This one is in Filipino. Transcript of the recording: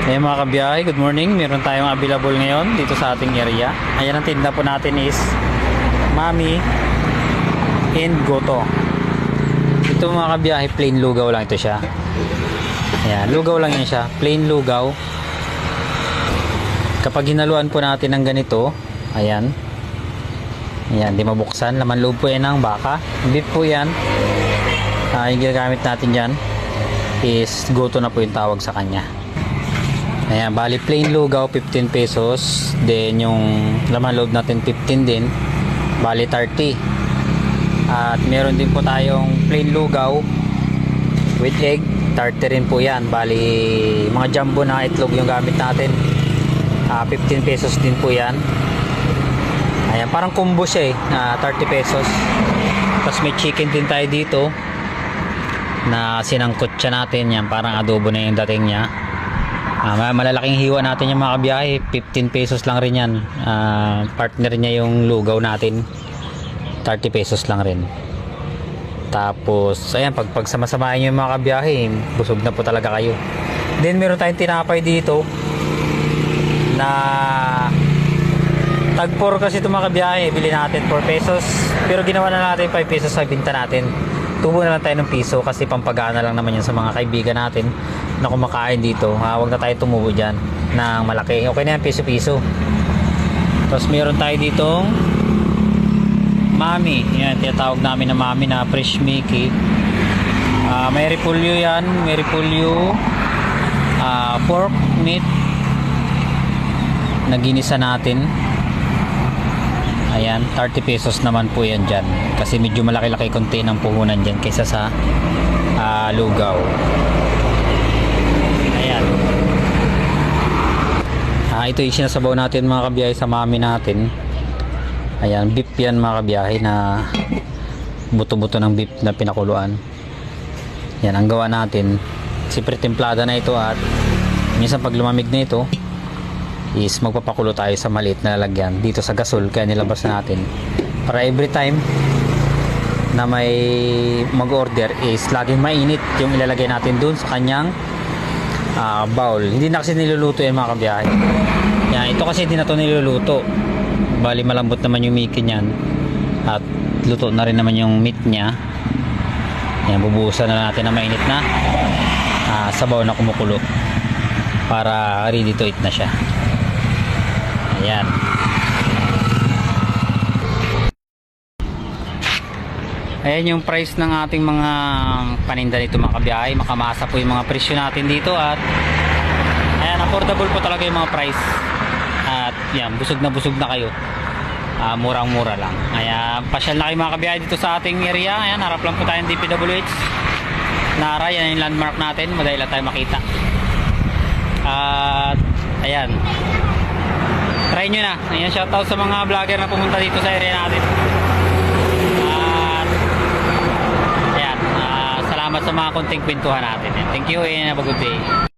Ayan mga kabiyahe, good morning. Meron tayong available ngayon dito sa ating area. Ayan, ang tinda po natin is Mami and Goto. Ito mga kabiyahe, plain lugaw lang ito siya. Ayan, lugaw lang yan siya, plain lugaw. Kapag hinaluan po natin ng ganito, ayan, ayan, di mabuksan. Laman loob po yan ng baka. Beef po yan. Yung ginagamit natin dyan is Goto na po yung tawag sa kanya. Ayan, bali plain lugaw 15 pesos. Then yung laman loob natin 15 din. Bali 30. At meron din po tayong plain lugaw with egg, 30 rin po yan. Bali mga jumbo na itlog yung gamit natin. 15 pesos din po yan. Ayan, parang combo siya 30 pesos. Tapos may chicken din tayo dito na sinangkot siya natin. Yan, parang adobo na yung dating niya. Malalaking hiwa natin yung mga kabiyahe, 15 pesos lang rin yan. Partner niya yung lugaw natin, 30 pesos lang rin. Tapos ayan, pag pagsama-samahin nyo yung mga kabiyahe, busog na po talaga kayo. Then meron tayong tinapay dito na tag 4 kasi ito mga kabiyahe. Bili natin 4 pesos, pero ginawa na natin 5 pesos sa binta natin. Tubo na lang tayo ng piso kasi pampagana lang naman yun sa mga kaibigan natin na kumakain dito. Huwag na tayo tumubo dyan ng malaki. Okay na yan, piso-piso. Tapos meron tayo ditong Mami. Yan, tinatawag namin na Mami na fresh Mickey. May repolyo yan. May repolyo, pork meat na ginisa natin. Ayan, 30 pesos naman po yan dyan. Kasi medyo malaki-laki konti ng puhunan dyan kaysa sa lugaw. Ayan. Ito yung sinasabaw natin mga kabiyahe sa Mami natin. Ayan, beef yan mga kabiyahe na buto-buto ng beef na pinakuluan. Yan, ang gawa natin. Siyempre templada na ito at minsan pag lumamig na ito is magpapakulo tayo sa maliit na lalagyan dito sa gasol, kaya nilabas na natin para every time na may mag-order is laging mainit yung ilalagay natin dun sa kanyang bowl. Hindi na kasi niluluto yan mga kabiyahe. Yan, ito kasi hindi na to niluluto. Bali malambot naman yung Mickey niyan at luto na rin naman yung meat niya. Yan, bubuhusan na natin na mainit na sabaw na kumukulo para ready to eat na siya. Ayan. Ayan yung price ng ating mga paninda dito mga kabiyahe. Makamasa po yung mga presyo natin dito at ayan, affordable po talaga yung mga price. At yan, busog na kayo. Murang-mura lang. Ayan, pasyal na kayo mga kabiyahe dito sa ating area. Ayan, harap lang po tayo ng DPWH. Nara, yan yung landmark natin. Madali lang tayo makita. At ayan, try nyo na. Ayan, shoutout sa mga vlogger na pumunta dito sa area natin. At ayan, salamat sa mga konting kwentuhan natin. Thank you and have a good day.